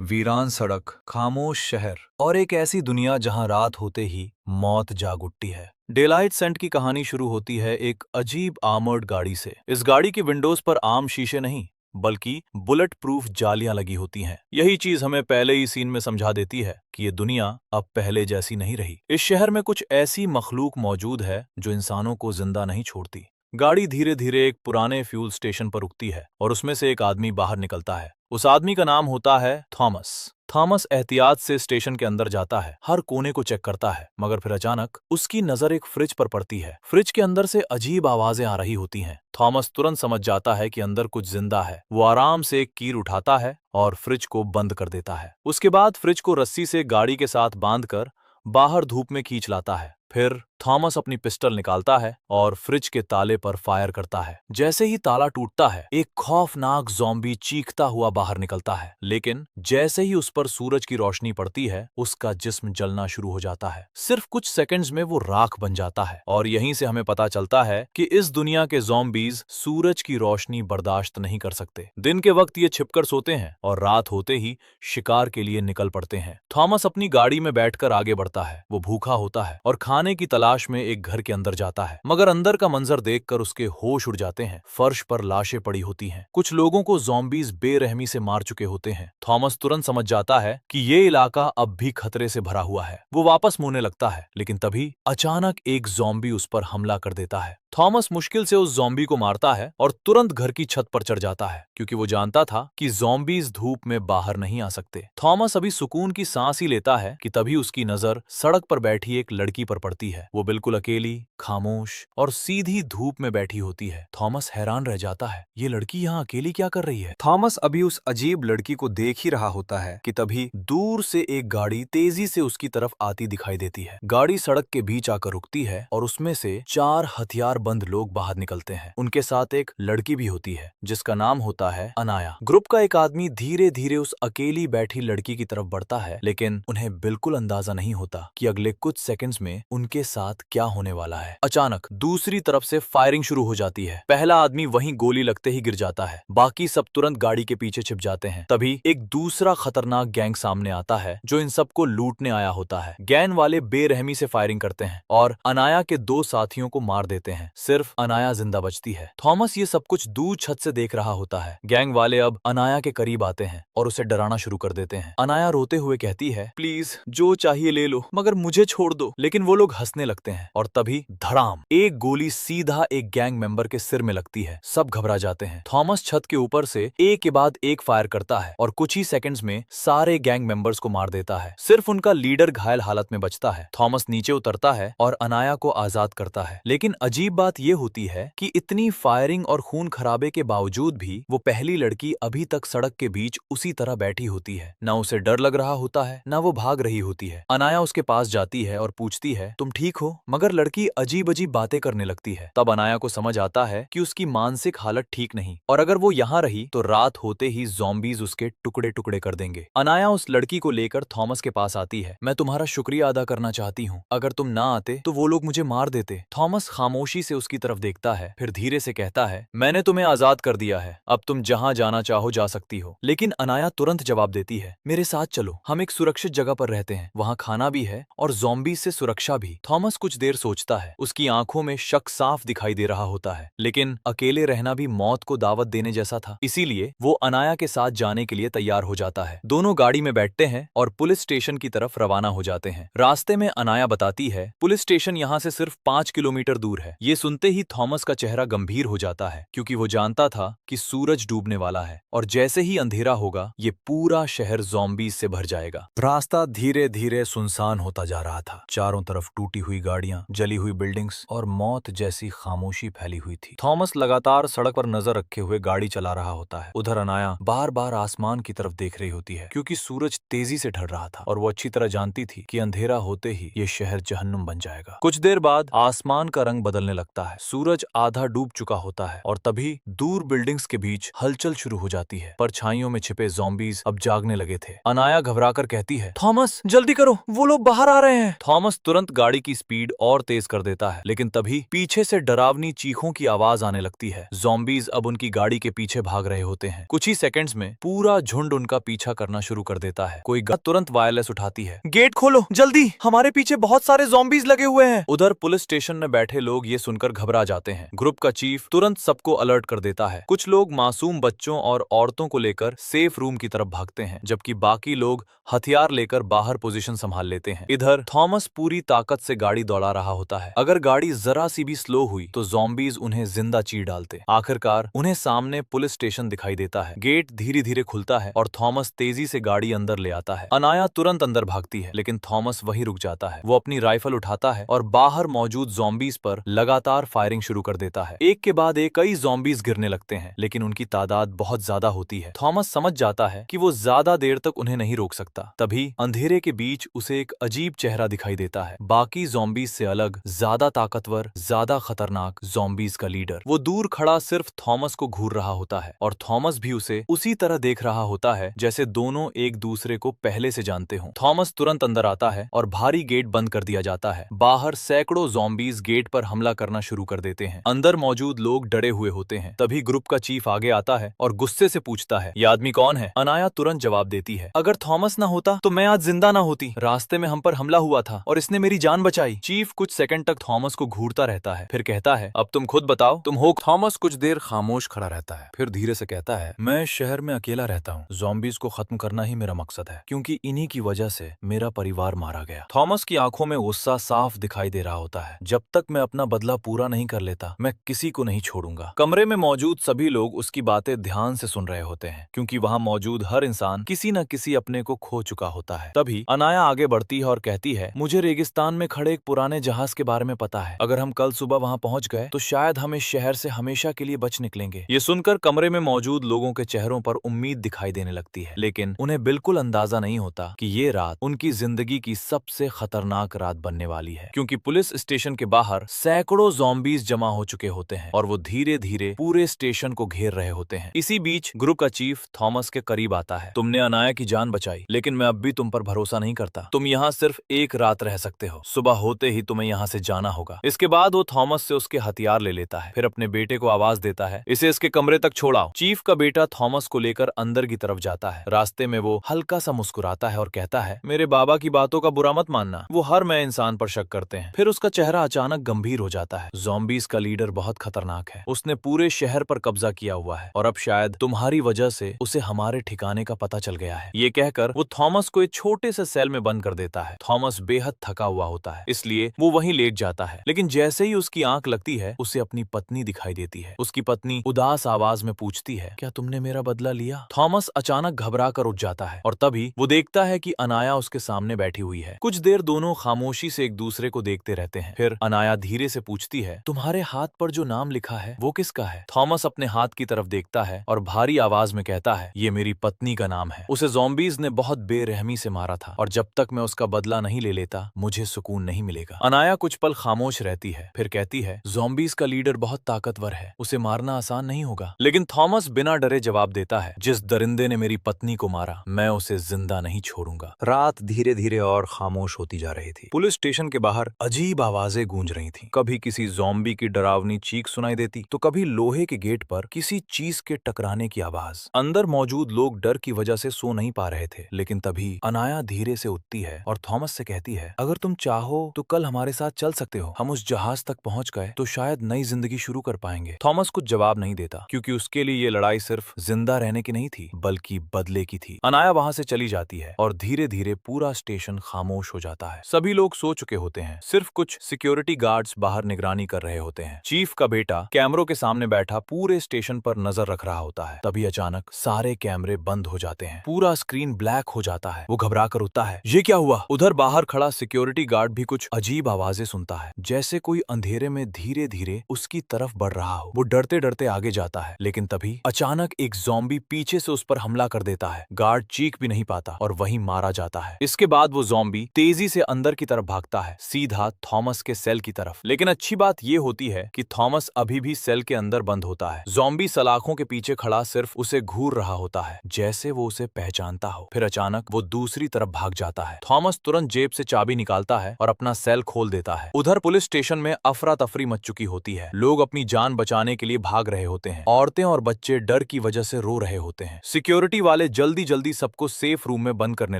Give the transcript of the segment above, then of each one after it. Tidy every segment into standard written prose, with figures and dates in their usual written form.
वीरान सड़क, खामोश शहर और एक ऐसी दुनिया जहां रात होते ही मौत जाग उठती है। डेलाइट सेंट की कहानी शुरू होती है एक अजीब आर्मर्ड गाड़ी से। इस गाड़ी की विंडोज पर आम शीशे नहीं बल्कि बुलेट प्रूफ जालियां लगी होती हैं। यही चीज हमें पहले ही सीन में समझा देती है कि ये दुनिया अब पहले जैसी नहीं रही। इस शहर में कुछ ऐसी मखलूक मौजूद है जो इंसानों को जिंदा नहीं छोड़ती। गाड़ी धीरे धीरे एक पुराने फ्यूल स्टेशन पर रुकती है और उसमें से एक आदमी बाहर निकलता है। उस आदमी का नाम होता है थॉमस। थॉमस एहतियात से स्टेशन के अंदर जाता है, हर कोने को चेक करता है, मगर फिर अचानक उसकी नजर एक फ्रिज पर पड़ती है। फ्रिज के अंदर से अजीब आवाजें आ रही होती हैं। थॉमस तुरंत समझ जाता है कि अंदर कुछ जिंदा है। वो आराम से एक कील उठाता है और फ्रिज को बंद कर देता है। उसके बाद फ्रिज को रस्सी से गाड़ी के साथ बांधकर बाहर धूप में खींच लाता है। फिर थॉमस अपनी पिस्टल निकालता है और फ्रिज के ताले पर फायर करता है। जैसे ही ताला टूटता है, एक खौफनाक ज़ॉम्बी चीखता हुआ बाहर निकलता है, लेकिन जैसे ही उस पर सूरज की रोशनी पड़ती है, उसका जिस्म जलना शुरू हो जाता है। सिर्फ कुछ सेकंड्स में वो राख बन जाता है। और यहीं से हमें पता चलता है कि इस दुनिया के ज़ॉम्बीज सूरज की रोशनी बर्दाश्त नहीं कर सकते। दिन के वक्त ये छिपकर सोते हैं और रात होते ही शिकार के लिए निकल पड़ते हैं। थॉमस अपनी गाड़ी में बैठकर आगे बढ़ता है। वो भूखा होता है और खाने की तलाश में एक घर के अंदर जाता है, मगर अंदर का मंजर देखकर उसके होश उड़ जाते हैं। फर्श पर लाशें पड़ी होती हैं। कुछ लोगों को ज़ॉम्बीज बेरहमी से मार चुके होते हैं। थॉमस तुरंत समझ जाता है कि ये इलाका अब भी खतरे से भरा हुआ है। वो वापस मुड़ने लगता है, लेकिन तभी अचानक एक ज़ॉम्बी उस पर हमला कर देता है। थॉमस मुश्किल से उस ज़ॉम्बी को मारता है और तुरंत घर की छत पर चढ़ जाता है, क्योंकि वो जानता था कि ज़ॉम्बीज धूप में बाहर नहीं आ सकते। थॉमस अभी सुकून की सांस ही लेता है कि तभी उसकी नजर सड़क पर बैठी एक लड़की पर पड़ती है। वो बिल्कुल अकेली, खामोश और सीधी धूप में बैठी होती है। थॉमस हैरान रह जाता है, ये लड़की यहाँ अकेली क्या कर रही है। थॉमस अभी उस अजीब लड़की को देख ही रहा होता है कि तभी दूर से एक गाड़ी तेजी से उसकी तरफ आती दिखाई देती है। गाड़ी सड़क के बीच आकर रुकती है और उसमें से 4 हथियारबंद लोग बाहर निकलते हैं। उनके साथ एक लड़की भी होती है जिसका नाम होता है अनाया। ग्रुप का एक आदमी धीरे धीरे उस अकेली बैठी लड़की की तरफ बढ़ता है, लेकिन उन्हें बिल्कुल अंदाजा नहीं होता कि अगले कुछ सेकंड्स में उनके साथ क्या होने वाला है। अचानक दूसरी तरफ से फायरिंग शुरू हो जाती है। पहला आदमी वहीं गोली लगते ही गिर जाता है। बाकी सब तुरंत गाड़ी के पीछे छिप जाते हैं। तभी एक दूसरा खतरनाक गैंग सामने आता है जो इन सबको लूटने आया होता है। गैंग वाले बेरहमी से फायरिंग करते हैं और अनाया के 2 साथियों को मार देते हैं। सिर्फ अनाया जिंदा बचती है। थॉमस ये सब कुछ दूर छत से देख रहा होता है। गैंग वाले अब अनाया के करीब आते हैं और उसे डराना शुरू कर देते हैं। अनाया रोते हुए कहती है, प्लीज जो चाहिए ले लो, मगर मुझे छोड़ दो। लेकिन वो लोग हंसने लगते हैं और तभी धड़ाम, एक गोली सीधा एक गैंग मेंबर के सिर में लगती है। सब घबरा जाते हैं। थॉमस छत के ऊपर से एक के बाद एक फायर करता है और कुछ ही सेकंड्स में सारे गैंग मेंबर्स को मार देता है। सिर्फ उनका लीडर घायल हालत में बचता है। थॉमस नीचे उतरता है और अनाया को आजाद करता है। लेकिन अजीब बात यह होती है कि इतनी फायरिंग और खून खराबे के बावजूद भी वो पहली लड़की अभी तक सड़क के बीच उसी तरह बैठी होती है। ना उसे डर लग रहा होता है, ना वो भाग रही होती है। अनाया उसके पास जाती है और पूछती है, तुम ठीक हो? मगर लड़की अजीब अजीब बातें करने लगती है। तब अनाया को समझ आता है कि उसकी मानसिक हालत ठीक नहीं और अगर वो यहाँ रही तो रात होते ही ज़ॉम्बीज उसके टुकड़े टुकड़े कर देंगे। अनाया उस लड़की को लेकर थॉमस के पास आती है। मैं तुम्हारा शुक्रिया अदा करना चाहती हूँ। अगर तुम ना आते तो वो लोग मुझे मार देते। थॉमस खामोशी से उसकी तरफ देखता है, फिर धीरे से कहता है, मैंने तुम्हें आजाद कर दिया है, अब तुम जहाँ जाना चाहो जा सकती हो। लेकिन अनाया तुरंत जवाब देती है, मेरे साथ चलो, हम एक सुरक्षित जगह पर रहते हैं, वहाँ खाना भी है और ज़ॉम्बी से सुरक्षा भी। थॉमस कुछ देर सोचता है। उसकी आंखों में शक साफ दिखाई दे रहा होता है, लेकिन अकेले रहना भी मौत को दावत देने जैसा था। इसीलिए वो अनाया के साथ जाने के लिए तैयार हो जाता है। दोनों गाड़ी में बैठते हैं और पुलिस स्टेशन की तरफ रवाना हो जाते हैं। रास्ते में अनाया बताती है, पुलिस स्टेशन यहाँ से सिर्फ 5 किलोमीटर दूर है। ये सुनते ही थॉमस का चेहरा गंभीर हो जाता है, क्योंकि वो जानता था कि सूरज डूबने वाला है और जैसे ही अंधेरा होगा ये पूरा शहर ज़ॉम्बीज से भर जाएगा। रास्ता धीरे धीरे सुनसान होता जा रहा था। चारों तरफ टूटी हुई गाड़ियां, जली हुई बिल्डिंग्स और मौत जैसी खामोशी फैली हुई थी। थॉमस लगातार सड़क पर नजर रखे हुए गाड़ी चला रहा होता है। उधर अनाया बार बार आसमान की तरफ देख रही होती है, क्योंकि सूरज तेजी से ढल रहा था और वो अच्छी तरह जानती थी कि अंधेरा होते ही ये शहर जहन्नुम बन जाएगा। कुछ देर बाद आसमान का रंग बदलने लगता है। सूरज आधा डूब चुका होता है और तभी दूर बिल्डिंग्स के बीच हलचल शुरू हो जाती है। परछाइयों में छिपे ज़ॉम्बीज अब जागने लगे थे। अनाया घबराकर कहती है, थॉमस जल्दी करो, वो लोग बाहर आ रहे हैं। थॉमस तुरंत गाड़ी की स्पीड और तेज कर देता है, लेकिन तभी पीछे से डरावनी चीखों की आवाज आने लगती है। ज़ॉम्बीज अब उनकी गाड़ी के पीछे भाग रहे होते हैं। कुछ ही सेकंड्स में पूरा झुंड उनका पीछा करना शुरू कर देता है। कोई तुरंत वायरलेस उठाती है, गेट खोलो जल्दी, हमारे पीछे बहुत सारे ज़ॉम्बीज लगे हुए हैं। उधर पुलिस स्टेशन में बैठे लोग ये सुनकर घबरा जाते हैं। ग्रुप का चीफ तुरंत सबको अलर्ट कर देता है। कुछ लोग मासूम बच्चों और औरतों को लेकर सेफ रूम की तरफ भागते हैं, जबकि बाकी लोग हथियार लेकर बाहर पोजीशन संभाल लेते हैं। इधर थॉमस पूरी ताकत से गाड़ी दौड़ा रहा होता है। अगर गाड़ी जरा सी भी स्लो हुई तो ज़ॉम्बीज उन्हें जिंदा चीर डालते। आखिरकार उन्हें सामने पुलिस स्टेशन दिखाई देता है। गेट धीरे धीरे खुलता है और थॉमस तेजी से गाड़ी अंदर ले आता है। अनाया तुरंत अंदर भागती है, लेकिन थॉमस वहीं रुक जाता है। वो अपनी राइफल उठाता है और बाहर मौजूद ज़ॉम्बीज पर लगातार फायरिंग शुरू कर देता है। एक के बाद एक कई ज़ॉम्बीज गिरने लगते हैं, लेकिन उनकी तादाद बहुत ज्यादा होती है। थॉमस समझ जाता है कि वो ज्यादा देर तक उन्हें नहीं रोक सकता। तभी अंधेरे के बीच उसे एक अजीब चेहरा दिखाई देता है। बाकी ज़ॉम्बीज से अलग, ज्यादा ताकतवर, ज्यादा खतरनाक ज़ॉम्बीज का लीडर। वो दूर खड़ा सिर्फ थॉमस को घूर रहा होता है और थॉमस भी उसे उसी तरह देख रहा होता है जैसे दोनों एक दूसरे को पहले से जानते हों। थॉमस तुरंत अंदर आता है और भारी गेट बंद कर दिया जाता है। बाहर सैकड़ों ज़ॉम्बीज गेट पर हमला करना शुरू कर देते हैं। अंदर मौजूद लोग डरे हुए होते हैं। तभी ग्रुप का चीफ आगे आता है और गुस्से से पूछता है, ये आदमी कौन है? अनाया तुरंत जवाब देती है, अगर थॉमस ना होता तो मैं आज जिंदा ना होती। रास्ते में हम पर हमला हुआ था और इसने मेरी जान बचाई। चीफ कुछ सेकंड तक थॉमस को घूरता रहता है, फिर कहता है, अब तुम खुद बताओ तुम हो। थॉमस कुछ देर खामोश खड़ा रहता है, फिर धीरे से कहता है, मैं शहर में अकेला रहता हूँ। ज़ॉम्बीज को खत्म करना ही मेरा मकसद है, क्योंकि इन्हीं की वजह से मेरा परिवार मारा गया। थॉमस की आंखों में गुस्सा साफ दिखाई दे रहा होता है। जब तक मैं अपना बदला पूरा नहीं कर लेता, मैं किसी को नहीं छोड़ूंगा। कमरे में मौजूद सभी लोग उसकी बातें ध्यान से सुन रहे होते हैं, क्योंकि वहां मौजूद हर इंसान किसी न किसी अपने को खो चुका होता है। तभी अनाया आगे बढ़ती है और कहती है, मुझे रेगिस्तान में खड़े एक पुराने जहाज के बारे में पता है। अगर हम कल सुबह वहां पहुंच गए तो शायद हम इस शहर से हमेशा के लिए बच निकलेंगे। ये सुनकर कमरे में मौजूद लोगों के चेहरों पर उम्मीद दिखाई देने लगती है, लेकिन उन्हें बिल्कुल अंदाजा नहीं होता कि ये रात उनकी जिंदगी की सबसे खतरनाक रात बनने वाली है, क्योंकि पुलिस स्टेशन के बाहर सैकड़ों ज़ॉम्बीज जमा हो चुके होते हैं और वो धीरे धीरे पूरे स्टेशन को घेर रहे होते हैं। इसी बीच ग्रुप का चीफ थॉमस के करीब आता है। तुमने अनाया की जान बचाई, लेकिन मैं अब भी तुम पर भरोसा नहीं करता। तुम यहाँ सिर्फ एक रात रह सकते हो, सुबह होते ही तुम्हें यहाँ से जाना होगा। इसके बाद वो थॉमस से उसके हथियार ले लेता है, फिर अपने बेटे को आवाज देता है, इसे इसके कमरे तक छोड़ाओ। चीफ का बेटा थॉमस को लेकर अंदर की तरफ जाता है। रास्ते में वो हल्का सा मुस्कुराता है और कहता है, मेरे बाबा की बातों का बुरा मत मानना, वो हर नए इंसान पर शक करते हैं। फिर उसका चेहरा अचानक गंभीर हो जाता है। ज़ॉम्बीज का लीडर बहुत खतरनाक है, उसने पूरे शहर पर कब्जा किया हुआ है और अब शायद तुम्हारी वजह से उसे हमारे ठिकाने का पता चल गया है। ये कहकर वो थॉमस को एक छोटे से सेल में बंद कर देता है। थॉमस बेहद थका हुआ होता है, इसलिए वो वहीं लेट जाता है, लेकिन जैसे ही उसकी आंख लगती है उसे अपनी पत्नी दिखाई देती है। उसकी पत्नी उदास आवाज में पूछती है, क्या तुमने मेरा बदला लिया? थॉमस अचानक घबरा कर उठ जाता है और तभी वो देखता है कि अनाया उसके सामने बैठी हुई है। कुछ देर दोनों खामोशी से एक दूसरे को देखते रहते हैं। फिर अनाया धीरे से पूछती है, तुम्हारे हाथ पर जो नाम लिखा है वो किसका है? थॉमस अपने हाथ की तरफ देखता है और भारी आवाज में कहता है, ये मेरी पत्नी का नाम है। उसे ज़ॉम्बीज ने बहुत बेरहमी से मारा था और जब तक मैं उसका बदला नहीं ले लेता मुझे सुकून नहीं मिलेगा। अनाया कुछ पल खामोश रहती है, फिर कहती है, ज़ॉम्बीज का लीडर बहुत ताकतवर है, उसे मारना आसान नहीं होगा। लेकिन थॉमस बिना डरे जवाब देता है, जिस दरिंदे ने मेरी पत्नी को मारा मैं उसे जिंदा नहीं छोड़ूंगा। रात धीरे धीरे और खामोश होती जा रही थी। पुलिस स्टेशन के बाहर अजीब आवाजें गूंज रही थीं। कभी किसी ज़ॉम्बी की डरावनी चीख सुनाई देती तो कभी लोहे के गेट पर किसी चीज के टकराने की आवाज। अंदर मौजूद लोग डर की वजह से सो नहीं पा रहे थे, लेकिन तभी अनाया धीरे से उठती है और थॉमस से कहती है, अगर तुम चाहो तो कल हमारे साथ चल सकते हो। हम उस जहाज तक पहुंच गए तो शायद नई जिंदगी शुरू कर पाएंगे। थॉमस कुछ जवाब नहीं देता, क्योंकि उसके लिए ये लड़ाई सिर्फ जिंदा रहने की नहीं थी बल्कि बदले की थी। अनाया वहां से चली जाती है और धीरे धीरे पूरा स्टेशन खामोश हो जाता है। सभी लोग सो चुके होते हैं, सिर्फ कुछ सिक्योरिटी गार्ड्स बाहर निगरानी कर रहे होते हैं। चीफ का बेटा कैमरों के सामने बैठा पूरे स्टेशन पर नजर रख रहा होता है। तभी अचानक सारे कैमरे बंद हो जाते हैं, पूरा स्क्रीन ब्लैक हो जाता है। वो घबरा कर उठता है, ये क्या हुआ? उधर बाहर खड़ा सिक्योरिटी गार्ड भी कुछ अजीब आवाजें सुनता है, जैसे कोई अंधेरे में धीरे धीरे उसकी तरफ बढ़ रहा हो। वो डरते डरते आगे जाता है, लेकिन तभी अचानक एक ज़ॉम्बी पीछे से उस पर हमला कर देता है। गार्ड चीख भी नहीं पाता और वहीं मारा जाता है। इसके बाद वो ज़ॉम्बी तेजी से अंदर की तरफ भागता है, सीधा थॉमस के सेल की तरफ। लेकिन अच्छी अच्छी बात ये होती है कि थॉमस अभी भी सेल के अंदर बंद होता है। ज़ॉम्बी सलाखों के पीछे खड़ा सिर्फ उसे घूर रहा होता है, जैसे वो उसे पहचानता हो। फिर अचानक वो दूसरी तरफ भाग जाता है। थॉमस तुरंत जेब से चाबी निकालता है और अपना सेल खोल देता है। उधर पुलिस स्टेशन में अफरा तफरी मच चुकी होती है। लोग अपनी जान बचाने के लिए भाग रहे होते हैं। औरतें और बच्चे डर की वजह से रो रहे होते हैं। सिक्योरिटी वाले जल्दी जल्दी सबको सेफ रूम में बंद करने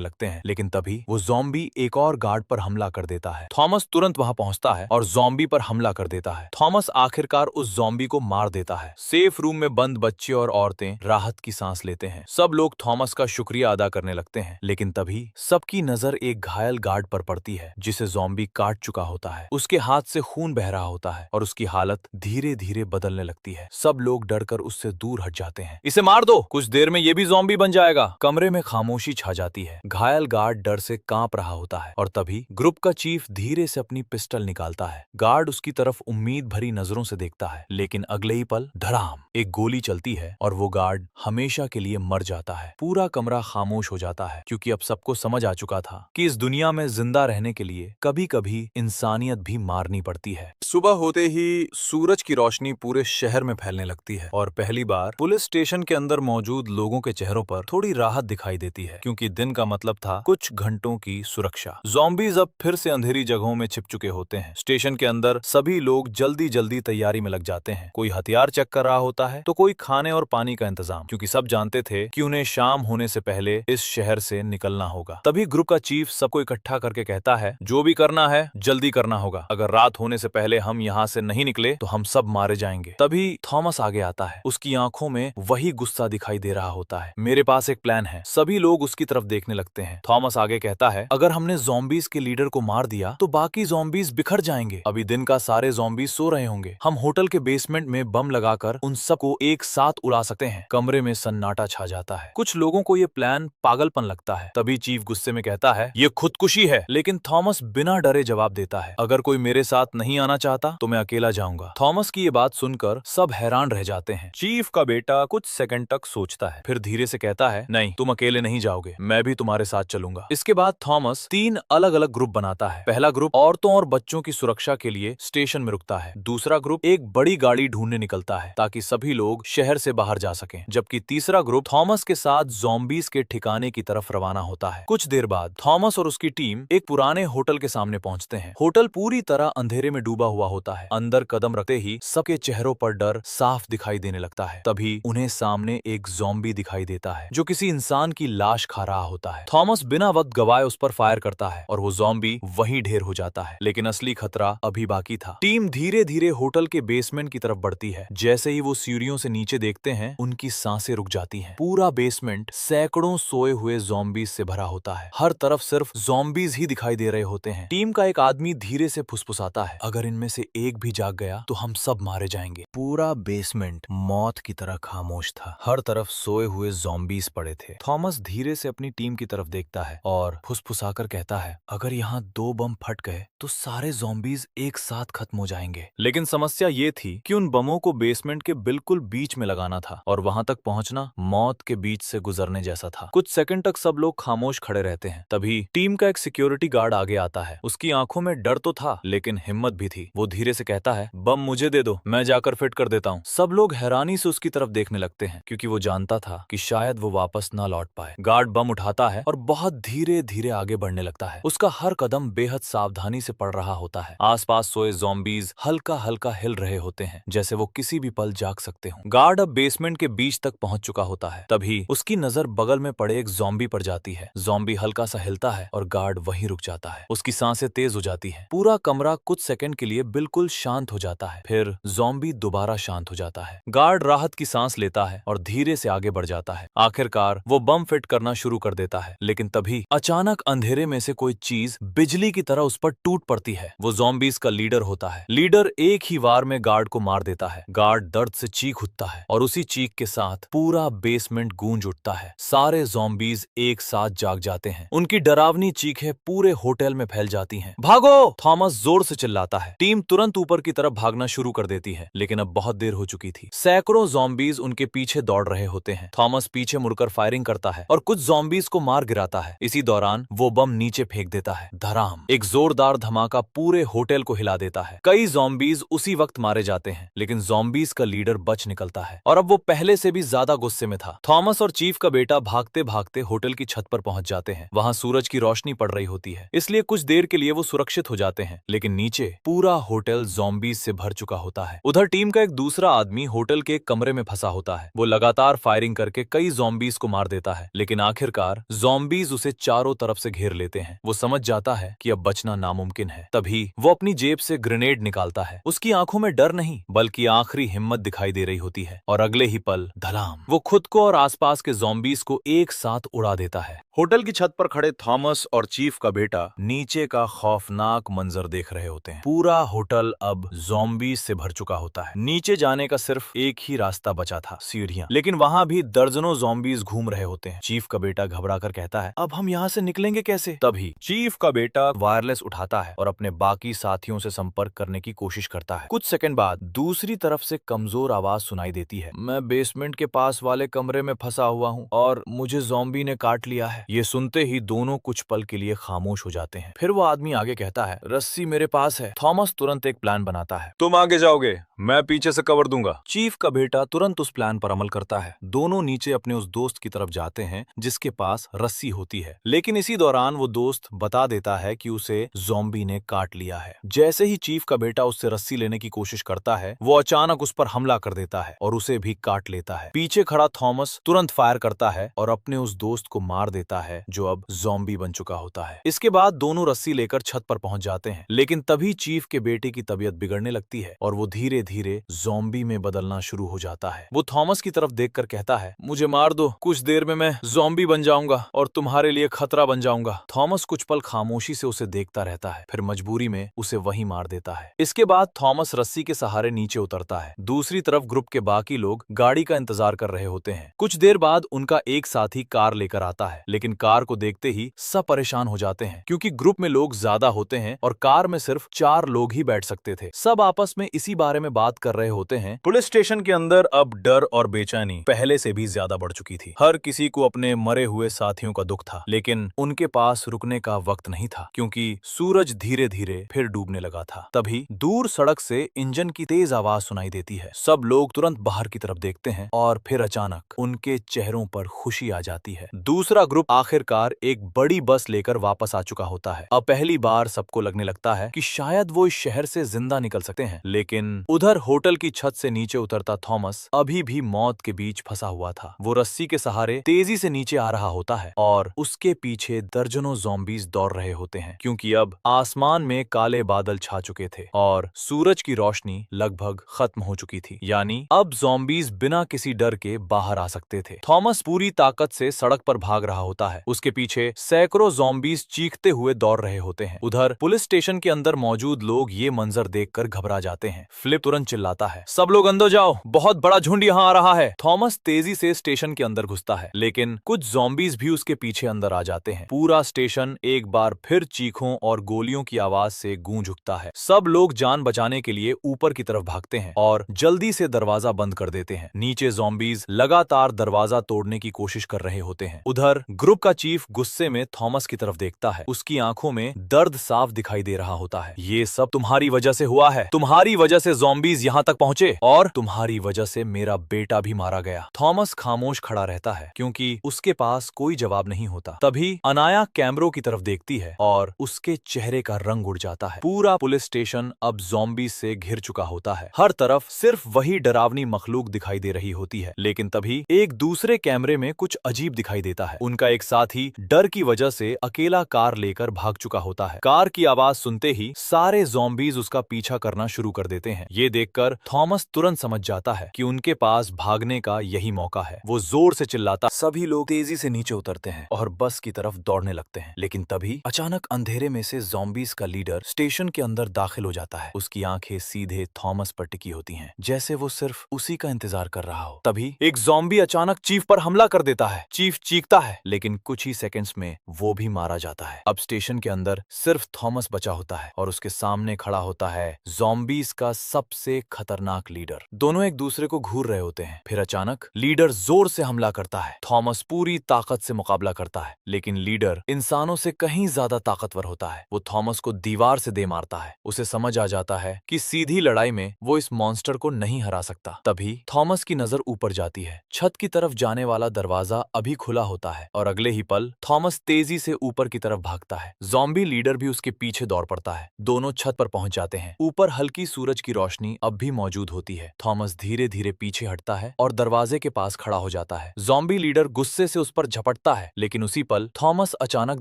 लगते हैं, लेकिन तभी वो ज़ॉम्बी एक और गार्ड पर हमला कर देता है। थॉमस तुरंत वहां पहुंचता है और ज़ॉम्बी पर हमला कर देता है। थॉमस आखिरकार उस ज़ॉम्बी को मार देता है। सेफ रूम में बंद बच्चे और औरतें राहत की सांस लेते हैं। सब लोग थॉमस का शुक्रिया अदा करने लगते हैं, लेकिन तभी सबकी नजर एक घायल गार्ड पर पड़ती है, जिसे ज़ॉम्बी काट चुका होता है। उसके हाथ से खून बह रहा होता है और उसकी हालत धीरे धीरे बदलने लगती है। सब लोग डरकर उससे दूर हट जाते हैं। इसे मार दो, कुछ देर में ये भी ज़ॉम्बी बन जाएगा। कमरे में खामोशी छा जाती है। घायल गार्ड डर से कांप रहा होता है और तभी ग्रुप का चीफ धीरे से अपनी पिस्टल निकालता है। गार्ड उसकी तरफ उम्मीद भरी नजरों से देखता है, लेकिन अगले ही पल धड़ाम एक गोली चलती है और वो गार्ड हमेशा के लिए मर जाता है। पूरा कमरा खामोश हो जाता है, क्योंकि अब सबको समझ आ चुका था कि इस दुनिया में जिंदा रहने के लिए कभी कभी इंसानियत भी मारनी पड़ती है। सुबह होते ही सूरज की रोशनी पूरे शहर में फैलने लगती है और पहली बार पुलिस स्टेशन के अंदर मौजूद लोगों के चेहरों पर थोड़ी राहत दिखाई देती है, क्योंकि दिन का मतलब था कुछ घंटों की सुरक्षा। ज़ॉम्बीज अब फिर से अंधेरी जगहों में छिप चुके होते हैं। स्टेशन के अंदर सभी लोग जल्दी जल्दी तैयारी में लग जाते हैं। कोई हथियार चेक कर रहा होता है तो कोई खाने और पानी का इंतजाम, क्योंकि सब जानते थे कि उन्हें शाम होने से पहले इस शहर से निकलना होगा। तभी ग्रुप का चीफ सबको इकट्ठा करके कहता है, जो भी करना है जल्दी करना होगा। अगर रात होने से पहले हम यहाँ से नहीं निकले तो हम सब मारे जाएंगे। तभी थॉमस आगे आता है। उसकी आंखों में वही गुस्सा दिखाई दे रहा होता है। मेरे पास एक प्लान है। सभी लोग उसकी तरफ देखने लगते हैं। थॉमस आगे कहता है, अगर हमने ज़ॉम्बीज के लीडर को मार दिया तो बाकी ज़ॉम्बीज बिखर जाएंगे। अभी दिन का सारे ज़ॉम्बीज सो रहे होंगे। हम होटल के बेसमेंट में बम लगाकर उन सबको एक साथ उड़ा सकते हैं। कमरे में सन्नाटा छा जाता है। कुछ लोगों को ये प्लान पागलपन लगता है। तभी चीफ गुस्से में कहता है, ये खुदकुशी है। लेकिन थॉमस बिना डरे जवाब देता है, अगर कोई मेरे साथ नहीं आना चाहता तो मैं अकेला जाऊंगा। थॉमस की ये बात सुनकर सब हैरान रह जाते हैं। चीफ का बेटा कुछ सेकंड तक सोचता है, फिर धीरे से कहता है, नहीं, तुम अकेले नहीं जाओगे, मैं भी तुम्हारे साथ चलूंगा। इसके बाद थॉमस 3 अलग अलग ग्रुप बनाता है। पहला ग्रुप औरतों और बच्चों की सुरक्षा के लिए स्टेशन में रुकता है। दूसरा ग्रुप एक बड़ी गाड़ी ढूंढने निकलता है ताकि सभी लोग शहर से बाहर जा सकें, जबकि तीसरा ग्रुप थॉमस के साथ ज़ॉम्बीज के ठिकाने की तरफ रवाना होता है। कुछ देर बाद थॉमस और उसकी टीम एक पुराने होटल के सामने पहुंचते हैं। होटल पूरी तरह अंधेरे में डूबा हुआ होता है। अंदर कदम रखते ही सबके चेहरों पर डर साफ दिखाई देने लगता है। तभी उन्हें सामने एक ज़ॉम्बी दिखाई देता है जो किसी इंसान की लाश खा रहा होता है। थॉमस बिना वक्त गवाए उस पर फायर करता है और वो ज़ॉम्बी वहीं ढेर हो जाता है, लेकिन असली खतरा अभी बाकी था। टीम धीरे धीरे होटल के बेसमेंट की तरफ बढ़ती है। जैसे ही वो सीढ़ियों से नीचे देखते हैं, उनकी सांसें रुक जाती हैं। पूरा बेसमेंट सैकड़ों सोए हुए ज़ॉम्बीज से भरा होता है। हर तरफ सिर्फ ज़ॉम्बीज ही दिखाई दे रहे होते हैं। टीम का एक आदमी धीरे से फुसफुसाता है, अगर इनमें से एक भी जाग गया तो हम सब मारे जाएंगे। पूरा बेसमेंट मौत की तरह खामोश था। हर तरफ सोए हुए ज़ॉम्बीज पड़े थे। थॉमस धीरे से अपनी टीम की तरफ देखता है और फुसफुसाकर कहता है, अगर यहाँ 2 बम फट गए तो सारे ज़ॉम्बीज एक साथ खत्म हो जाएंगे। लेकिन समस्या ये थी कि उन बमों को बेसमेंट के बिल्कुल बीच में लगाना था और वहां तक पहुंचना मौत के बीच से गुजरने जैसा था। कुछ सेकंड तक सब लोग खामोश खड़े रहते हैं। तभी टीम का एक सिक्योरिटी गार्ड आगे आता है। उसकी आंखों में डर तो था, लेकिन हिम्मत भी थी। वो धीरे से कहता है, बम मुझे दे दो, मैं जाकर फिट कर देता हूँ। सब लोग हैरानी से उसकी तरफ देखने लगते हैं, क्योंकि वो जानता था कि शायद वो वापस ना लौट पाए। गार्ड बम उठाता है और बहुत धीरे धीरे आगे बढ़ने लगता है। उसका हर कदम बेहद सावधानी से पड़ रहा होता है। आसपास सोए ज़ॉम्बीज हल्का हल्का हिल रहे होते हैं, जैसे वो किसी भी पल जाग सकते हों। गार्ड अब बेसमेंट के बीच तक पहुंच चुका होता है। तभी उसकी नजर बगल में पड़े एक ज़ॉम्बी पर जाती है। ज़ॉम्बी हल्का सा हिलता है और गार्ड वहीं रुक जाता है। उसकी सांसें तेज हो जाती हैं। पूरा कमरा कुछ सेकंड के लिए बिल्कुल शांत हो जाता है। फिर ज़ॉम्बी दोबारा शांत हो जाता है। गार्ड राहत की सांस लेता है और धीरे से आगे बढ़ जाता है। आखिरकार वो बम फिट करना शुरू कर देता है, लेकिन तभी अचानक अंधेरे में से कोई चीज बिजली की तरह उस पर टूट पड़ती है। वो ज़ॉम्बीज का लीडर होता है। लीडर एक ही वार में गार्ड को मार देता है। गार्ड दर्द से चीख उठता है और उसी चीख के साथ पूरा बेसमेंट गूंज उठता है। सारे ज़ॉम्बीज एक साथ जाग जाते हैं। उनकी डरावनी चीखें पूरे होटल में फैल जाती हैं। भागो! थॉमस जोर से चिल्लाता है। टीम तुरंत ऊपर की तरफ भागना शुरू कर देती है, लेकिन अब बहुत देर हो चुकी थी। सैकड़ों ज़ॉम्बीज उनके पीछे दौड़ रहे होते हैं। थॉमस पीछे मुड़कर फायरिंग करता है और कुछ ज़ॉम्बीज को मार गिराता है। इसी दौरान वो बम नीचे फेंक देता है। धड़ाम! एक जोरदार धमाका पूरे होटल को हिला देता देता है। कई ज़ॉम्बीज उसी वक्त मारे जाते हैं, लेकिन ज़ॉम्बीज का लीडर बच निकलता है और अब वो पहले से भी ज्यादा गुस्से में था। थॉमस और चीफ का बेटा भागते भागते होटल की छत पर पहुंच जाते हैं। वहां सूरज की रोशनी पड़ रही होती है, इसलिए कुछ देर के लिए वो सुरक्षित हो जाते हैं, लेकिन नीचे पूरा होटल ज़ॉम्बीज से भर चुका होता है। उधर टीम का एक दूसरा आदमी होटल के एक कमरे में फंसा होता है। वो लगातार फायरिंग करके कई ज़ॉम्बीज को मार देता है, लेकिन आखिरकार ज़ॉम्बीज उसे चारों तरफ से घेर लेते हैं। वो समझ जाता है कि अब बचना नामुमकिन है। तभी वो अपनी जेब से ग्रेनेड निकालता है। उसकी आंखों में डर नहीं बल्कि आखिरी हिम्मत दिखाई दे रही होती है और अगले ही पल धड़ाम वो खुद को और आसपास के ज़ॉम्बीज को एक साथ उड़ा देता है। होटल की छत पर खड़े थॉमस और चीफ का बेटा नीचे का खौफनाक मंजर देख रहे होते हैं। पूरा होटल अब ज़ॉम्बीज से भर चुका होता है। नीचे जाने का सिर्फ एक ही रास्ता बचा था, सीढ़ियां, लेकिन वहां भी दर्जनों ज़ॉम्बीज घूम रहे होते हैं। चीफ का बेटा घबरा कर कहता है, अब हम यहाँ से निकलेंगे कैसे? तभी चीफ का बेटा वायरलेस उठाता है और अपने बाकी साथियों से संपर्क करने की कोशिश करता है। कुछ सेकंड बाद दूसरी तरफ से कमजोर आवाज सुनाई देती है, मैं बेसमेंट के पास वाले कमरे में फंसा हुआ हूँ और मुझे ज़ॉम्बी ने काट लिया है। ये सुनते ही दोनों कुछ पल के लिए खामोश हो जाते हैं। फिर वो आदमी आगे कहता है, रस्सी मेरे पास है। थॉमस तुरंत एक प्लान बनाता है, तुम आगे जाओगे, मैं पीछे से कवर दूंगा। चीफ का बेटा तुरंत उस प्लान पर अमल करता है। दोनों नीचे अपने उस दोस्त की तरफ जाते हैं जिसके पास रस्सी होती है, लेकिन इसी दौरान वो दोस्त बता देता है कि उसे ज़ॉम्बी ने काट लिया है। जैसे ही चीफ का बेटा उससे रस्सी लेने की कोशिश करता है, वो अचानक उस पर हमला कर देता है और उसे भी काट लेता है। पीछे खड़ा थॉमस तुरंत फायर करता है और अपने उस दोस्त को मार देता है जो अब ज़ॉम्बी बन चुका होता है। इसके बाद दोनों रस्सी लेकर छत पर पहुंच जाते हैं, लेकिन तभी चीफ के बेटे की तबीयत बिगड़ने लगती है और वो धीरे धीरे ज़ॉम्बी में बदलना शुरू हो जाता है। वो थॉमस की तरफ देखकर कहता है, मुझे मार दो, कुछ देर में मैं ज़ॉम्बी बन जाऊंगा और तुम्हारे लिए खतरा बन जाऊंगा। थॉमस कुछ पल खामोशी से उसे देखता रहता है, फिर मजबूरी में उसे वहीं मार देता है। इसके बाद थॉमस रस्सी के सहारे नीचे उतरता है। दूसरी तरफ ग्रुप के बाकी लोग गाड़ी का इंतजार कर रहे होते हैं। कुछ देर बाद उनका एक साथी कार लेकर आता है, लेकिन कार को देखते ही सब परेशान हो जाते हैं क्योंकि ग्रुप में लोग ज्यादा होते हैं और कार में सिर्फ 4 लोग ही बैठ सकते थे। सब आपस में इसी बारे में बात कर रहे होते हैं। पुलिस स्टेशन के अंदर अब डर और बेचैनी पहले से भी ज्यादा बढ़ चुकी थी। हर किसी को अपने मरे हुए साथियों का दुख था, लेकिन उनके पास रुकने का वक्त नहीं था क्योंकि सूरज धीरे धीरे फिर डूबने लगा था। तभी दूर सड़क से इंजन की तेज आवाज सुनाई देती है। सब लोग तुरंत बाहर की तरफ देखते हैं और फिर अचानक उनके चेहरों पर खुशी आ जाती है। दूसरा ग्रुप आखिरकार एक बड़ी बस लेकर वापस आ चुका होता है। अब पहली बार सबको लगने लगता है कि शायद वो इस शहर से जिंदा निकल सकते हैं, लेकिन उधर होटल की छत से नीचे उतरता थॉमस अभी भी मौत के बीच फंसा हुआ था। वो रस्सी के सहारे तेजी से नीचे आ रहा होता है और उसके पीछे दर्जनों ज़ॉम्बीज दौड़ रहे होते हैं क्योंकि अब आसमान में काले बादल छा चुके थे और सूरज की रोशनी लगभग खत्म हो चुकी थी, यानी अब ज़ॉम्बीज बिना किसी डर के बाहर आ सकते थे। थॉमस पूरी ताकत से सड़क पर भाग रहा होता है। उसके पीछे सैकड़ों ज़ॉम्बीज चीखते हुए दौड़ रहे होते हैं। उधर पुलिस स्टेशन के अंदर मौजूद लोग ये मंजर देखकर घबरा जाते हैं। फ्लिप तुरंत चिल्लाता है, सब लोग अंदर जाओ, बहुत बड़ा झुंड यहाँ आ रहा है। थॉमस तेजी से स्टेशन के अंदर घुसता है, लेकिन कुछ ज़ॉम्बीज भी उसके पीछे अंदर आ जाते हैं। पूरा स्टेशन एक बार फिर चीखों और गोलियों की आवाज से गूंज उठता है। सब लोग जान बचाने के लिए ऊपर की तरफ भागते हैं और जल्दी से दरवाजा बंद कर देते हैं। नीचे ज़ॉम्बीज लगातार दरवाजा तोड़ने की कोशिश कर रहे होते हैं। उधर ग्रुप का चीफ गुस्से में थॉमस की तरफ देखता है। उसकी आंखों में दर्द साफ दिखाई दे रहा होता है। ये सब तुम्हारी वजह से हुआ है, तुम्हारी वजह से ज़ॉम्बीज यहाँ तक पहुंचे और तुम्हारी वजह से मेरा बेटा भी मारा गया। थॉमस खामोश खड़ा रहता है क्योंकि उसके पास कोई जवाब नहीं होता। तभी अनाया कैमरों की तरफ देखती है और उसके चेहरे का रंग उड़ जाता है। पूरा पुलिस स्टेशन अब ज़ॉम्बीज से घिर चुका होता है। हर तरफ सिर्फ वही डरावनी मखलूक दिखाई दे रही होती है, लेकिन तभी एक दूसरे कैमरे में कुछ अजीब दिखाई देता है। उनका एक साथी डर की वजह से अकेला कार लेकर भाग चुका होता है। कार की आवाज सुनते ही सारे ज़ॉम्बीज उसका पीछा करना शुरू कर देते हैं। ये देखकर थॉमस तुरंत समझ जाता है कि उनके पास भागने का यही मौका है। वो जोर से चिल्लाता, सभी लोग तेजी से नीचे उतरते हैं और बस की तरफ दौड़ने लगते हैं। लेकिन तभी अचानक अंधेरे में से ज़ॉम्बीज का लीडर स्टेशन के अंदर दाखिल हो जाता है। उसकी आंखें सीधे थॉमस पर टिकी होती हैं, जैसे वो सिर्फ उसी का इंतजार कर रहा हो। तभी एक ज़ॉम्बी अचानक चीफ पर हमला कर देता है। चीफ चीखता है, लेकिन कुछ ही सेकंड्स में वो भी मारा जाता है। अब स्टेशन के अंदर सिर्फ थॉमस बचा होता है और उसके सामने खड़ा होता है ज़ॉम्बीज का सबसे खतरनाक लीडर। दोनों एक दूसरे को घूर रहे होते हैं। फिर अचानक लीडर जोर से हमला करता है। थॉमस पूरी ताकत से मुकाबला करता है, लेकिन लीडर इंसानों से कहीं ज्यादा ताकतवर होता है। वो थॉमस को दीवार से दे मारता है, उसे समझ आ जाता है कि सीधी लड़ाई में वो इस मॉन्स्टर को नहीं हरा सकता। तभी थॉमस की नजर ऊपर जाती है। छत की तरफ जाने वाला दरवाजा अभी खुला होता है और अगले ही पल थॉमस तेजी से ऊपर की तरफ भागता है। ज़ॉम्बी लीडर भी उसके पीछे दौड़ पड़ता है। दोनों छत पर पहुंच जाते हैं। ऊपर हल्की सूरज की रोशनी अब भी मौजूद होती है। थॉमस धीरे धीरे पीछे हटता है और दरवाजे के पास खड़ा हो जाता है। ज़ॉम्बी लीडर गुस्से से उस पर झपटता है, लेकिन उसी पल थॉमस अचानक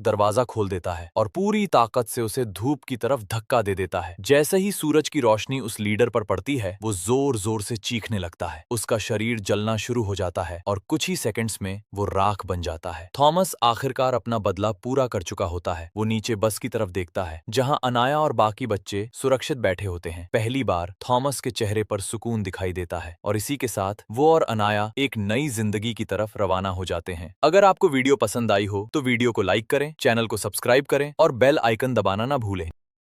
दरवाजा खोल देता है और पूरी ताकत से उसे धूप की तरफ धक्का दे देता है। जैसे ही सूरज की रोशनी उस लीडर पर पड़ती है, वो जोर जोर से चीखने लगता है। उसका शरीर जलना शुरू हो जाता है और कुछ ही सेकंड्स में वो राख बन जाता है। थॉमस आखिरकार अपना बदला पूरा कर चुका होता है। वो नीचे बस की तरफ देखता है, जहां अनाया और बाकी बच्चे सुरक्षित बैठे होते हैं। पहली बार थॉमस के चेहरे पर सुकून दिखाई देता है और इसी के साथ वो और अनाया एक नई जिंदगी की तरफ रवाना हो जाते हैं। अगर आपको वीडियो पसंद आई हो तो वीडियो को लाइक करें, चैनल को सब्सक्राइब करें और बेल आइकन दबाना ना भूलें।